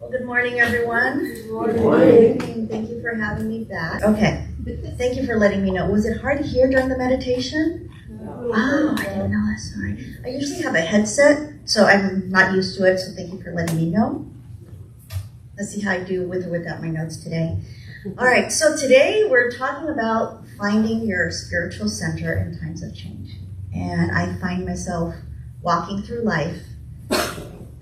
Well, good morning, everyone. Good morning. Thank you for having me back. Okay, thank you for letting me know. Was it hard to hear during the meditation? No. Oh, I didn't know that, sorry. I usually have a headset, so I'm not used to it, so thank you for letting me know. Let's see how I do with or without my notes today. All right, so today we're talking about finding your spiritual center in times of change. And I find myself walking through life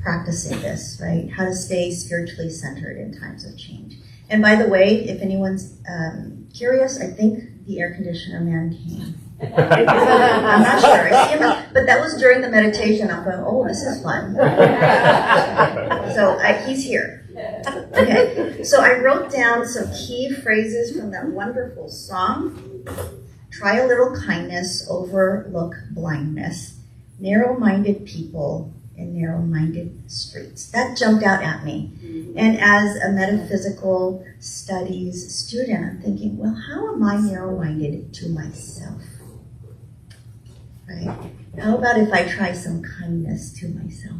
practicing this, right? How to stay spiritually centered in times of change. And by the way, if anyone's curious, I think the air conditioner man came. I'm not sure. I see him, but that was during the meditation. I'm going, oh, this is fun. So he's here. Okay, so I wrote down some key phrases from that wonderful song. Try a little kindness, overlook blindness, narrow-minded people in narrow-minded streets. That jumped out at me. And as a metaphysical studies student, I'm thinking, well, how am I narrow-minded to myself? Right? How about if I try some kindness to myself?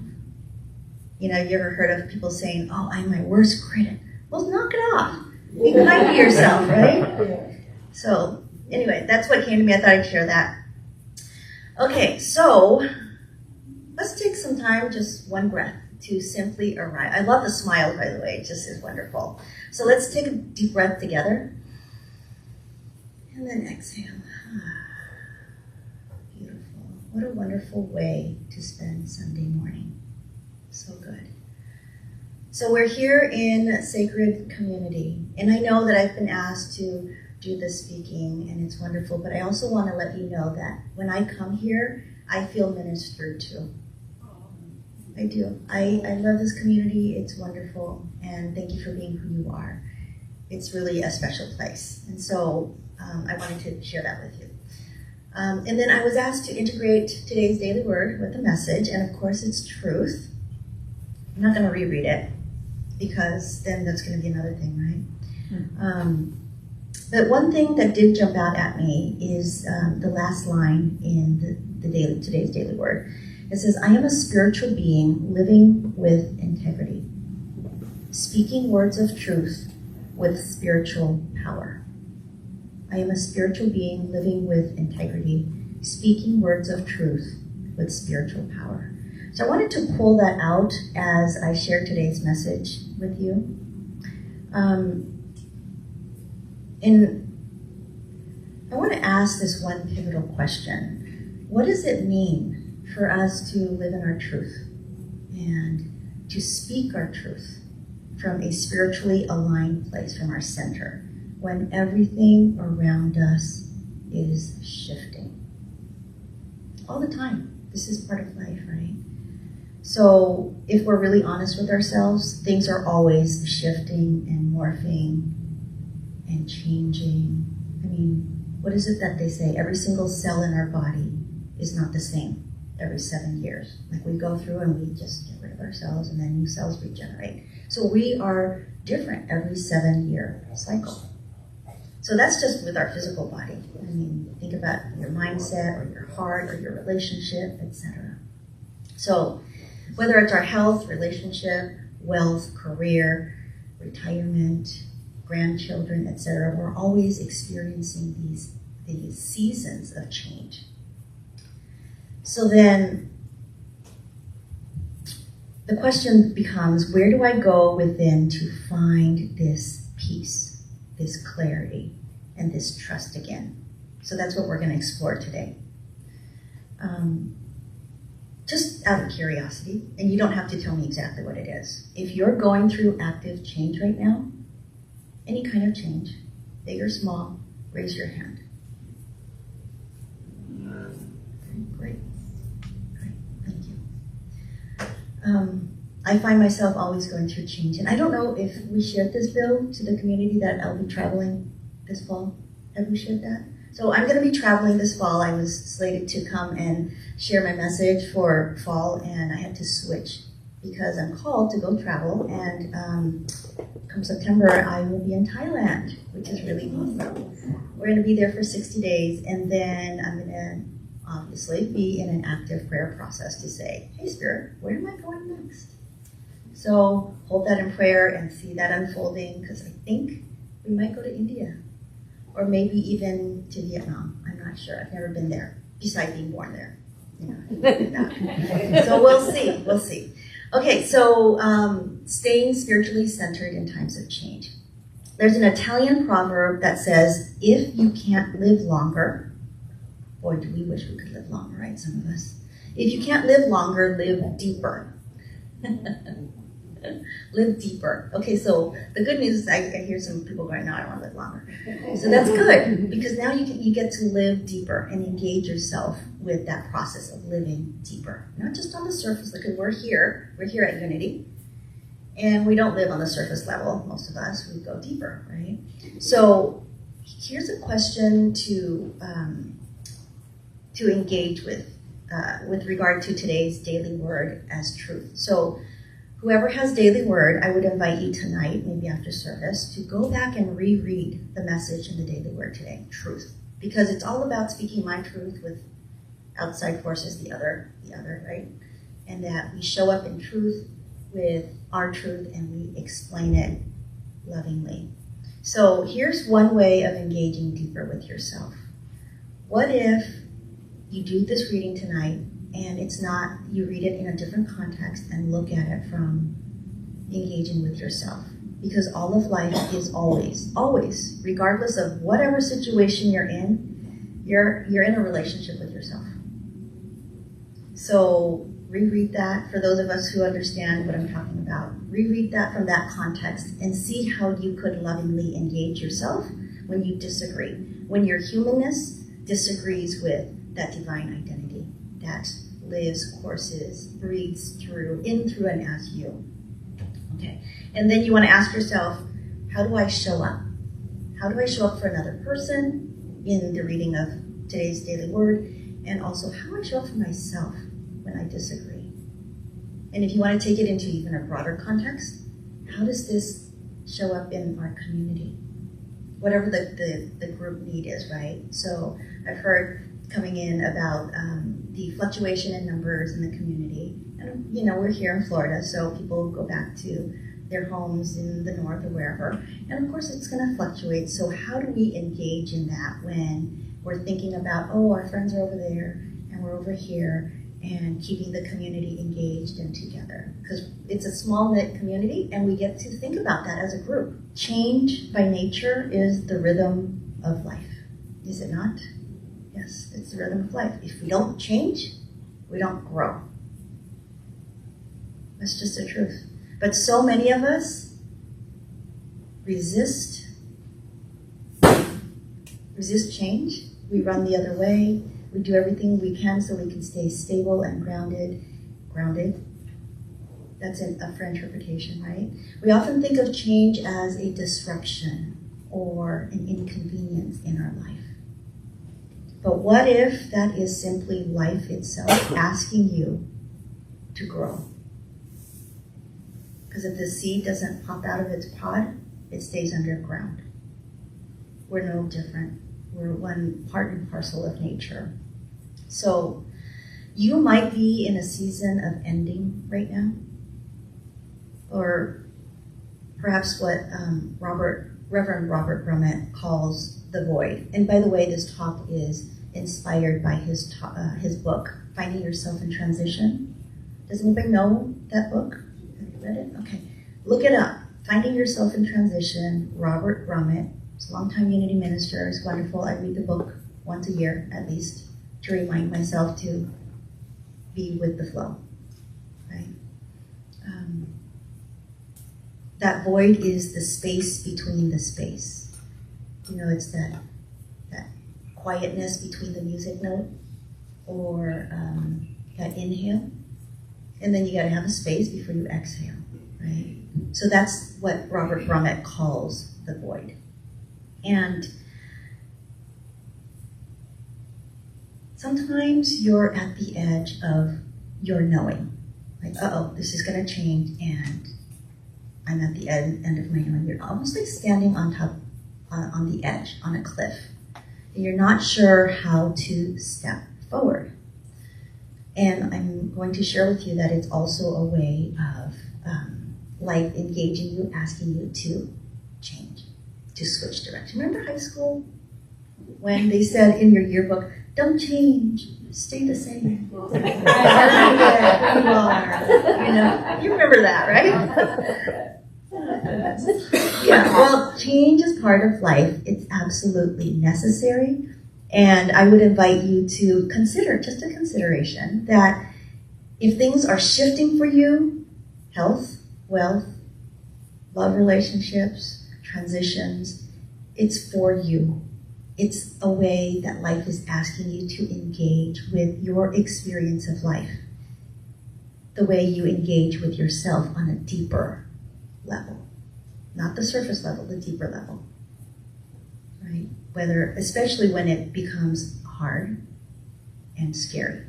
You know, you ever heard of people saying, oh, I'm my worst critic? Well, knock it off. Be kind to yourself, right? So anyway, that's what came to me. I thought I'd share that. Okay, so let's take some time, just one breath, to simply arrive. I love the smile, by the way. It just is wonderful. So let's take a deep breath together. And then exhale. Beautiful. What a wonderful way to spend Sunday morning. So good. So we're here in Sacred Community. And I know that I've been asked to do the speaking, and it's wonderful. But I also want to let you know that when I come here, I feel ministered to. I do. I love this community. It's wonderful. And thank you for being who you are. It's really a special place. And so I wanted to share that with you. And then I was asked to integrate today's daily word with a message. And of course, it's truth. I'm not going to reread it because then that's going to be another thing, right? But one thing that did jump out at me is the last line in today's daily word. It says, I am a spiritual being living with integrity, speaking words of truth with spiritual power. I am a spiritual being living with integrity, speaking words of truth with spiritual power. So I wanted to pull that out as I share today's message with you. And I want to ask this one pivotal question. What does it mean for us to live in our truth and to speak our truth from a spiritually aligned place, from our center, when everything around us is shifting? All the time. This is part of life, right? So if we're really honest with ourselves, things are always shifting and morphing and changing. I mean, what is it that they say? Every single cell in our body is not the same every 7 years. Like we go through and we just get rid of ourselves and then new cells regenerate. So we are different every 7-year cycle. So that's just with our physical body. I mean, think about your mindset or your heart or your relationship, etc. So whether it's our health, relationship, wealth, career, retirement, grandchildren, etc., we're always experiencing these seasons of change. So then the question becomes, where do I go within to find this peace, this clarity, and this trust again? So that's what we're going to explore today. Just out of curiosity, and you don't have to tell me exactly what it is. If you're going through active change right now, any kind of change, big or small, raise your hand. Okay, great. Thank you. I find myself always going through change, and I don't know if we shared this, Bill, to the community that I'll be traveling this fall. Have we shared that? So I'm going to be traveling this fall. I was slated to come and share my message for fall, and I had to switch because I'm called to go travel, and come September, I will be in Thailand, which is really awesome. We're going to be there for 60 days, and then I'm going to obviously be in an active prayer process to say, hey, Spirit, where am I going next? So hold that in prayer and see that unfolding, because I think we might go to India or maybe even to Vietnam. I'm not sure. I've never been there, besides being born there. So we'll see. Okay, so staying spiritually centered in times of change. There's an Italian proverb that says, if you can't live longer, boy, do we wish we could live longer, right, some of us? If you can't live longer, live deeper. Live deeper. Okay, so the good news is I hear some people going, no, I don't want to live longer. So that's good, because now you get to live deeper and engage yourself with that process of living deeper. Not just on the surface, because we're here at Unity, and we don't live on the surface level, most of us, we go deeper, right? So here's a question to engage with regard to today's daily word as truth. So whoever has daily word, I would invite you tonight, maybe after service, to go back and reread the message in the daily word today, truth. Because it's all about speaking my truth with outside forces, the other, right? And that we show up in truth with our truth and we explain it lovingly. So here's one way of engaging deeper with yourself. What if you do this reading tonight and it's not, you read it in a different context and look at it from engaging with yourself? Because all of life is always, regardless of whatever situation you're in a relationship with yourself. So reread that. For those of us who understand what I'm talking about, reread that from that context and see how you could lovingly engage yourself when you disagree, when your humanness disagrees with that divine identity that lives, courses, breathes through, in, through, and as you. Okay, and then you want to ask yourself, how do I show up? How do I show up for another person in the reading of today's daily word? And also, how do I show up for myself when I disagree? And if you want to take it into even a broader context, how does this show up in our community? Whatever the group need is, right? So I've heard coming in about the fluctuation in numbers in the community. And, we're here in Florida, so people go back to their homes in the north or wherever. And of course, it's going to fluctuate. So how do we engage in that when we're thinking about, our friends are over there and we're over here, and keeping the community engaged and together? Because it's a small-knit community, and we get to think about that as a group. Change by nature is the rhythm of life, is it not? Yes, it's the rhythm of life. If we don't change, we don't grow. That's just the truth. But so many of us resist change. We run the other way. We do everything we can so we can stay stable and grounded. That's a French interpretation, right? We often think of change as a disruption or an inconvenience in our life. But what if that is simply life itself asking you to grow? Because if the seed doesn't pop out of its pod, it stays underground. We're no different. We're one part and parcel of nature. So you might be in a season of ending right now, or perhaps what Reverend Robert Brummett calls the void. And by the way, this talk is inspired by his book, Finding Yourself in Transition. Does anybody know that book? Have you read it? Okay. Look it up. Finding Yourself in Transition, Robert Brummett. He's a longtime Unity minister. It's wonderful. I read the book once a year, at least, to remind myself to be with the flow, right? That void is the space between the space. It's that quietness between the music note or that inhale. And then you got to have a space before you exhale, right? So that's what Robert Brummett calls the void. And sometimes you're at the edge of your knowing. Like, this is going to change, and I'm at the end of my knowing. You're almost like standing on the edge, on a cliff. And you're not sure how to step forward. And I'm going to share with you that it's also a way of life engaging you, asking you to change, to switch direction. Remember high school? When they said in your yearbook, don't change, stay the same. You know, you remember that, right? Yeah, well, change is part of life. It's absolutely necessary. And I would invite you to consider, just a consideration, that if things are shifting for you, health, wealth, love relationships, transitions, it's for you. It's a way that life is asking you to engage with your experience of life, the way you engage with yourself on a deeper level, not the surface level, the deeper level, right? Whether, especially when it becomes hard and scary.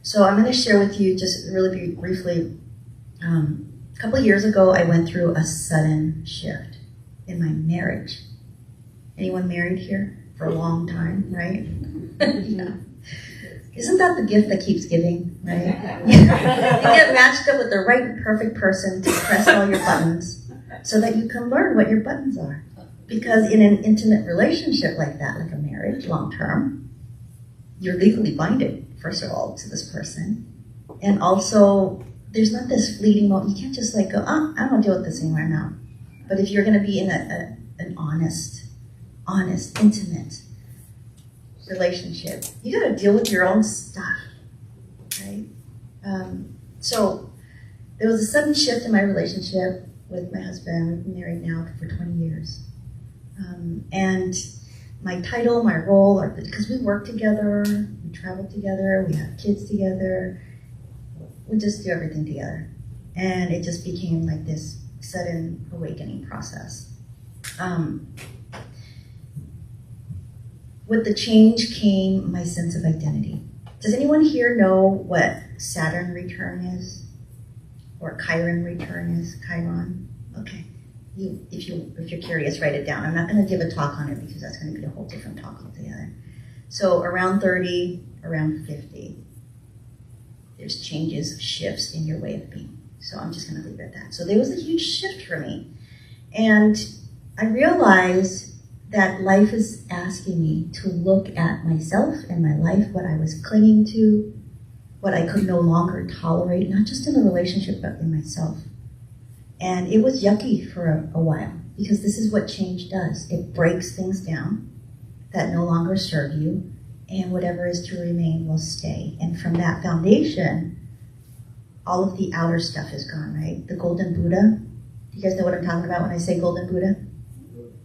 So I'm going to share with you just really briefly, a couple of years ago, I went through a sudden shift in my marriage. Anyone married here for a long time, right? Yeah. Isn't that the gift that keeps giving, right? You get matched up with the right perfect person to press all your buttons so that you can learn what your buttons are. Because in an intimate relationship like that, like a marriage, long term, you're legally binded, first of all, to this person. And also, there's not this fleeting moment. You can't just like go, oh, I don't want to deal with this anymore now. But if you're going to be in an honest, intimate relationship, you got to deal with your own stuff, right? So there was a sudden shift in my relationship with my husband. We've been married now for 20 years. And my title, my role, because we work together, we travel together, we have kids together, we just do everything together. And it just became like this sudden awakening process. With the change came my sense of identity. Does anyone here know what Saturn return is? Or Chiron return is? Chiron? Okay. If you're curious, write it down. I'm not going to give a talk on it because that's going to be a whole different talk altogether. So around 30, around 50, there's changes, shifts in your way of being. So I'm just going to leave it at that. So there was a huge shift for me. And I realized that life is asking me to look at myself and my life, what I was clinging to, what I could no longer tolerate, not just in the relationship, but in myself. And it was yucky for a while, because this is what change does. It breaks things down that no longer serve you, and whatever is to remain will stay. And from that foundation, all of the outer stuff is gone, right? The golden Buddha. Do you guys know what I'm talking about when I say golden Buddha?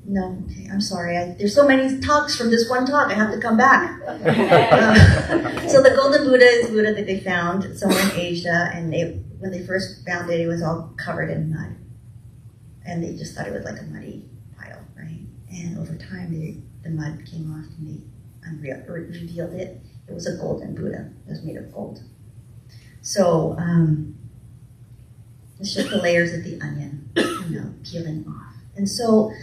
No? Okay, I'm sorry. There's so many talks from this one talk, I have to come back. So the golden Buddha is Buddha that they found somewhere in Asia, and when they first found it, it was all covered in mud. And they just thought it was like a muddy pile, right? And over time, the mud came off and they revealed it. It was a golden Buddha. It was made of gold. So it's just the layers of the onion, peeling off. And so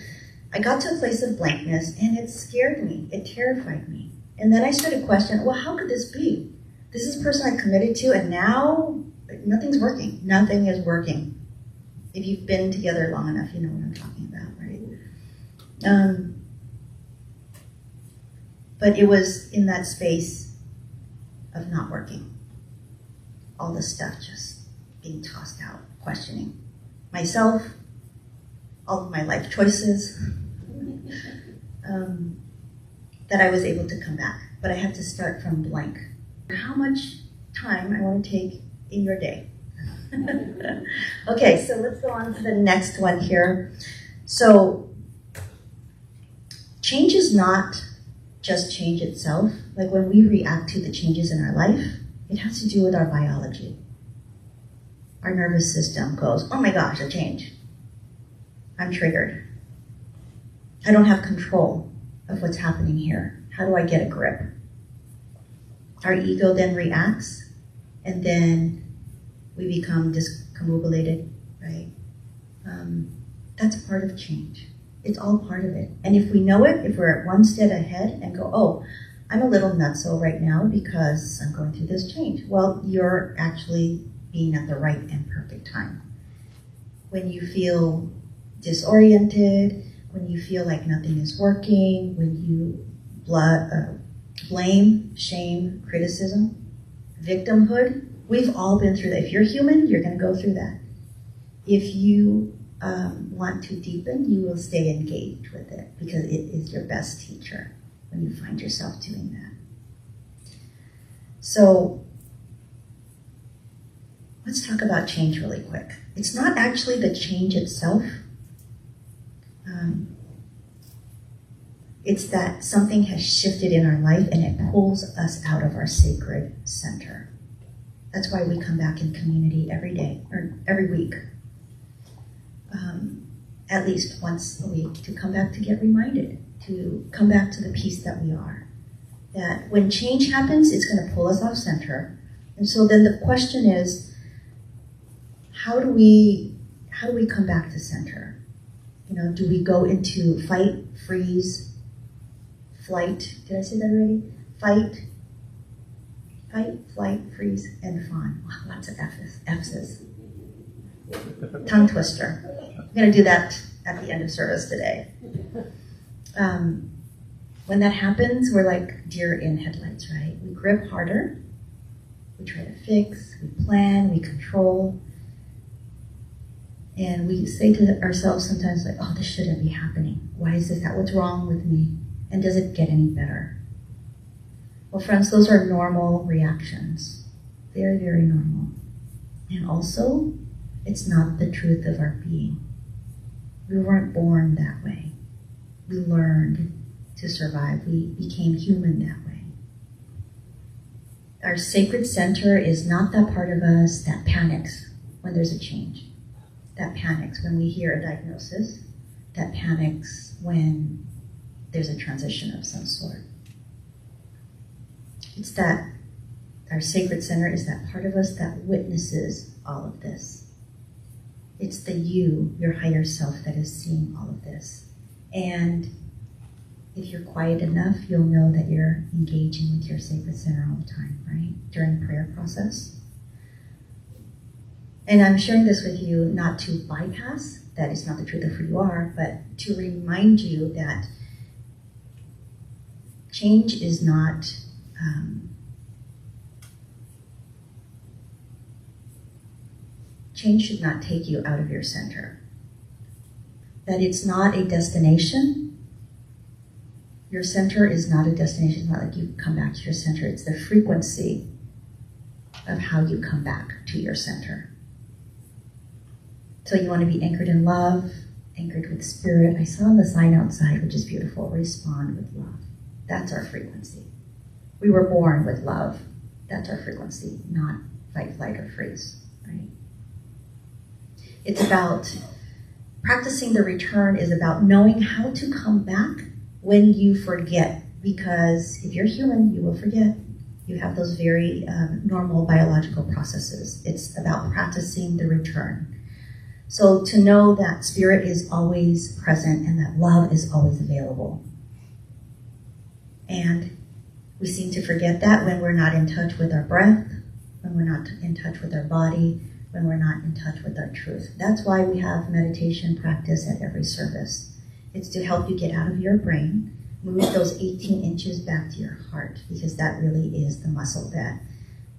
I got to a place of blankness, and it scared me. It terrified me. And then I started questioning, well, how could this be? This is the person I committed to, and now nothing's working. Nothing is working. If you've been together long enough, you know what I'm talking about, right? But it was in that space of not working. All the stuff just being tossed out, questioning myself, all of my life choices, that I was able to come back. But I had to start from blank. How much time I want to take in your day? Okay, so let's go on to the next one here. So change is not just change itself. Like when we react to the changes in our life, it has to do with our biology. Our nervous system goes, oh my gosh, a change. I'm triggered. I don't have control of what's happening here. How do I get a grip? Our ego then reacts, and then we become discombobulated, right? That's part of change. It's all part of it. And if we know it, if we're at one step ahead and go, oh, I'm a little nutso right now because I'm going through this change. Well, you're actually being at the right and perfect time. when you feel disoriented, when you feel like nothing is working, when you blame, shame, criticism, victimhood. We've all been through that. If you're human, you're going to go through that. If you want to deepen, you will stay engaged with it because it is your best teacher when you find yourself doing that. So let's talk about change really quick. It's not actually the change itself. It's that something has shifted in our life and it pulls us out of our sacred center. That's why we come back in community every day or every week. At least once a week, to come back to get reminded, to come back to the peace that we are. That when change happens, it's going to pull us off center. And so then the question is, how do we come back to center? Do we go into fight, freeze, flight? Did I say that already? Fight, flight, freeze, and fawn. Wow, lots of F's. Tongue twister. I'm going to do that at the end of service today. When that happens, we're like deer in headlights, right? We grip harder, we try to fix, we plan, we control, and we say to ourselves sometimes like, oh, this shouldn't be happening. Why is this? What's wrong with me? And does it get any better? Well, friends, those are normal reactions. Very, very normal. And also, it's not the truth of our being. We weren't born that way. We learned to survive. We became human that way. Our sacred center is not that part of us that panics when there's a change, that panics when we hear a diagnosis, that panics when there's a transition of some sort. It's that our sacred center is that part of us that witnesses all of this. It's the you, your higher self, that is seeing all of this. And if you're quiet enough, you'll know that you're engaging with your sacred center all the time, right? During prayer process. And I'm sharing this with you not to bypass, that is not the truth of who you are, but to remind you that change is not change should not take you out of your center. That it's not a destination. Your center is not a destination. It's not like you come back to your center. It's the frequency of how you come back to your center. So you want to be anchored in love, anchored with spirit. I saw the sign outside, which is beautiful. Respond with love. That's our frequency. We were born with love. That's our frequency, not fight, flight, or freeze, right? It's about practicing the return is about knowing how to come back when you forget. Because if you're human, you will forget. You have those very normal biological processes. It's about practicing the return. So to know that spirit is always present and that love is always available. And we seem to forget that when we're not in touch with our breath, when we're not in touch with our body, when we're not in touch with our truth. That's why we have meditation practice at every service. It's to help you get out of your brain, move those 18 inches back to your heart, because that really is the muscle that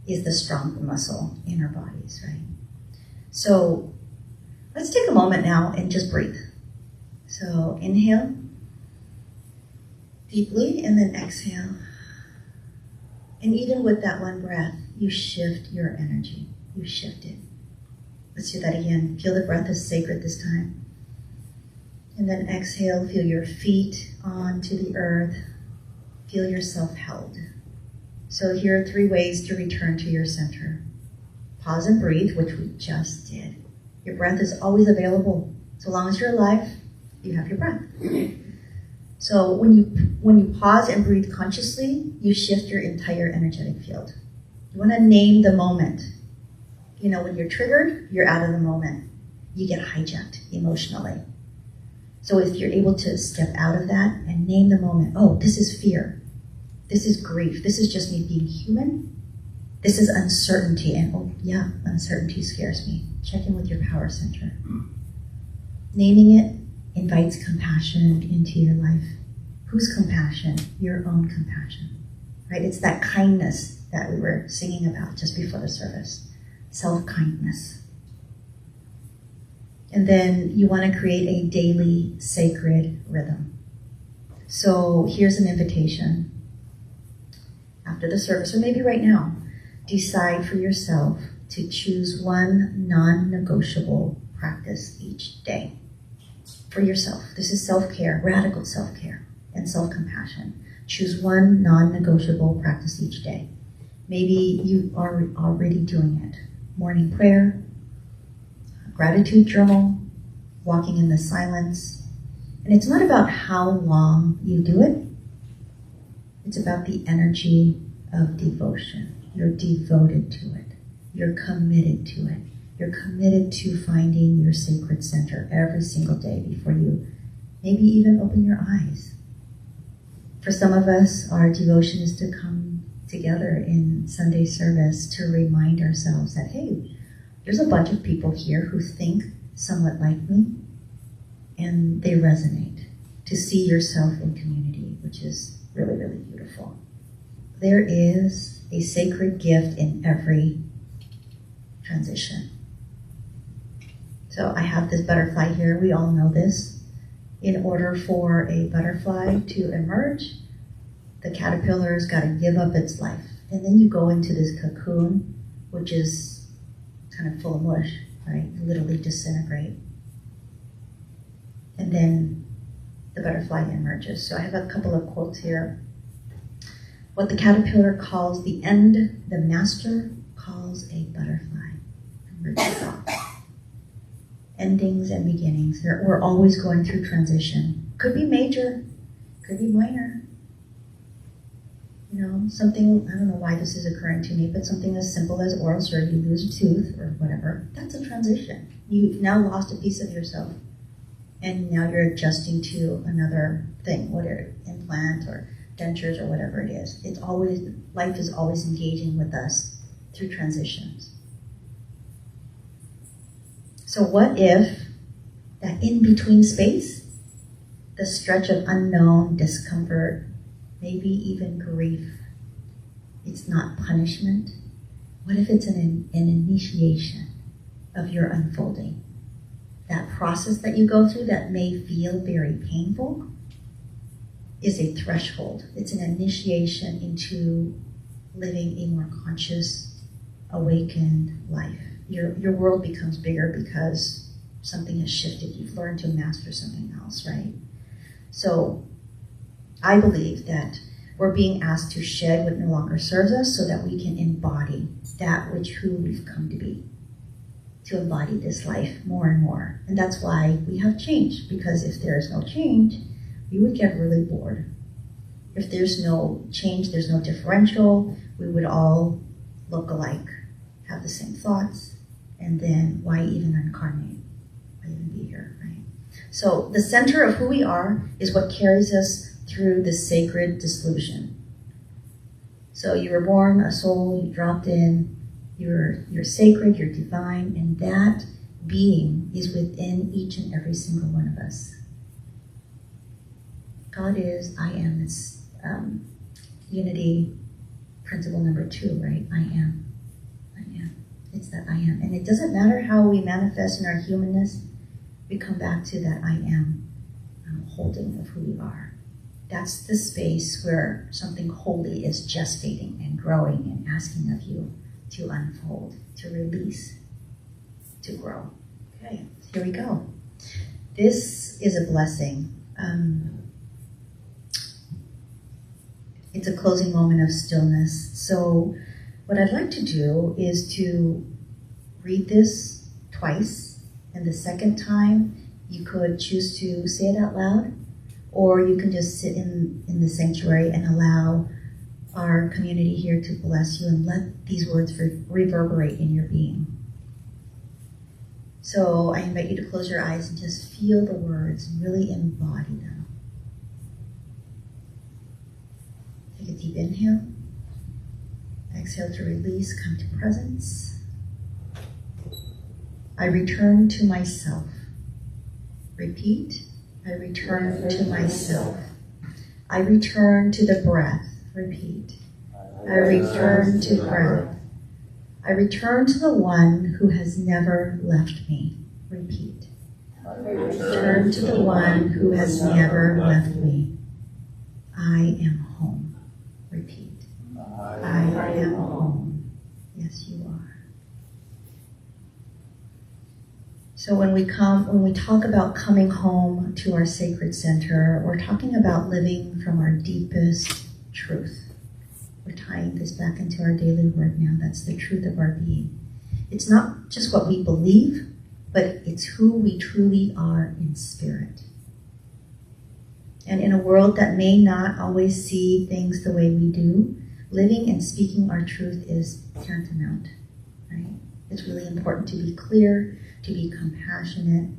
is the strong muscle in our bodies, right? So let's take a moment now and just breathe. So inhale deeply and then exhale. And even with that one breath, you shift your energy. You shift it. Let's do that again. Feel the breath is sacred this time. And then exhale, feel your feet onto the earth. Feel yourself held. So here are 3 ways to return to your center. Pause and breathe, which we just did. Your breath is always available. So long as you're alive, you have your breath. So when you pause and breathe consciously, you shift your entire energetic field. You want to name the moment. You know, when you're triggered, you're out of the moment. You get hijacked emotionally. So if you're able to step out of that and name the moment, oh, this is fear. This is grief. This is just me being human. This is uncertainty. And oh, yeah, uncertainty scares me. Check in with your power center. Naming it invites compassion into your life. Whose compassion? Your own compassion, right? It's that kindness that we were singing about just before the service. Self-kindness. And then you want to create a daily sacred rhythm. So here's an invitation. After the service, or maybe right now, decide for yourself to choose one non-negotiable practice each day. For yourself. This is self-care, radical self-care, and self-compassion. Choose one non-negotiable practice each day. Maybe you are already doing it. Morning prayer, gratitude journal, walking in the silence. And it's not about how long you do it. It's about the energy of devotion. You're devoted to it. You're committed to it. You're committed to finding your sacred center every single day before you maybe even open your eyes. For some of us, our devotion is to come together in Sunday service to remind ourselves that, hey, there's a bunch of people here who think somewhat like me, and they resonate. To see yourself in community, which is really, really beautiful. There is a sacred gift in every transition. So I have this butterfly here. We all know this. In order for a butterfly to emerge, the caterpillar's got to give up its life. And then you go into this cocoon, which is kind of full of mush, right? You literally disintegrate. And then the butterfly emerges. So I have a couple of quotes here. What the caterpillar calls the end, the master calls a butterfly. Endings and beginnings. We're always going through transition. Could be major, could be minor. You know, something, I don't know why this is occurring to me, but something as simple as oral surgery, you lose a tooth or whatever, that's a transition. You've now lost a piece of yourself. And now you're adjusting to another thing, whether implant or dentures or whatever it is. It's always, life is always engaging with us through transitions. So what if that in-between space, the stretch of unknown discomfort, maybe even grief, it's not punishment? What if it's an initiation of your unfolding? That process that you go through that may feel very painful is a threshold. It's an initiation into living a more conscious, awakened life. Your world becomes bigger because something has shifted. You've learned to master something else, right? So I believe that we're being asked to shed what no longer serves us so that we can embody that who we've come to be, to embody this life more and more. And that's why we have change, because if there's no change, we would get really bored. If there's no change, there's no differential, we would all look alike, have the same thoughts, and then why even incarnate? Why even be here, right? So the center of who we are is what carries us through this sacred dissolution. So you were born a soul, you dropped in, you're sacred, you're divine, and that being is within each and every single one of us. God is, I am. It's unity principle number 2, right? I am. It's that I am. And it doesn't matter how we manifest in our humanness, we come back to that I am holding of who we are. That's the space where something holy is gestating and growing and asking of you to unfold, to release, to grow. Okay, here we go. This is a blessing. It's a closing moment of stillness. So what I'd like to do is to read this twice, and the second time you could choose to say it out loud, or you can just sit in the sanctuary and allow our community here to bless you and let these words reverberate in your being. So I invite you to close your eyes and just feel the words and really embody them. Take a deep inhale. Exhale to release, come to presence. I return to myself. Repeat. I return to myself. I return to the breath. Repeat. I return to breath. I return to the one who has never left me. Repeat. I return to the one who has never left me. I am home. Repeat. I am home. Yes, you are. So when we talk about coming home to our sacred center, we're talking about living from our deepest truth. We're tying this back into our daily word now. That's the truth of our being. It's not just what we believe, but it's who we truly are in spirit. And in a world that may not always see things the way we do, living and speaking our truth is tantamount, right? It's really important to be clear, to be compassionate,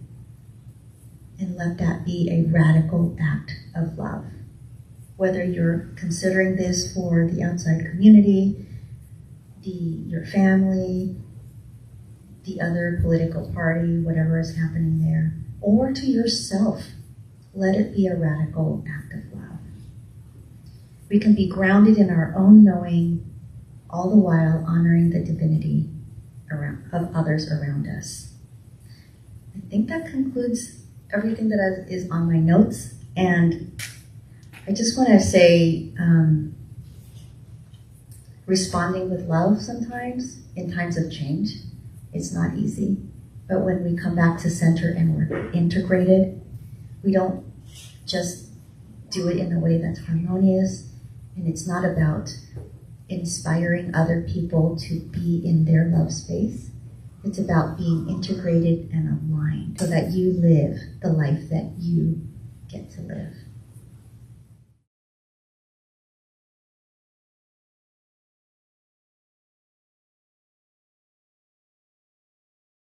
and let that be a radical act of love. Whether you're considering this for the outside community, your family, the other political party, whatever is happening there, or to yourself, let it be a radical act of love. We can be grounded in our own knowing, all the while honoring the divinity of others around us. I think that concludes everything that is on my notes, and I just want to say, responding with love sometimes in times of change, it's not easy. But when we come back to center and we're integrated, we don't just do it in a way that's harmonious, and it's not about inspiring other people to be in their love space. It's about being integrated and aligned so that you live the life that you get to live.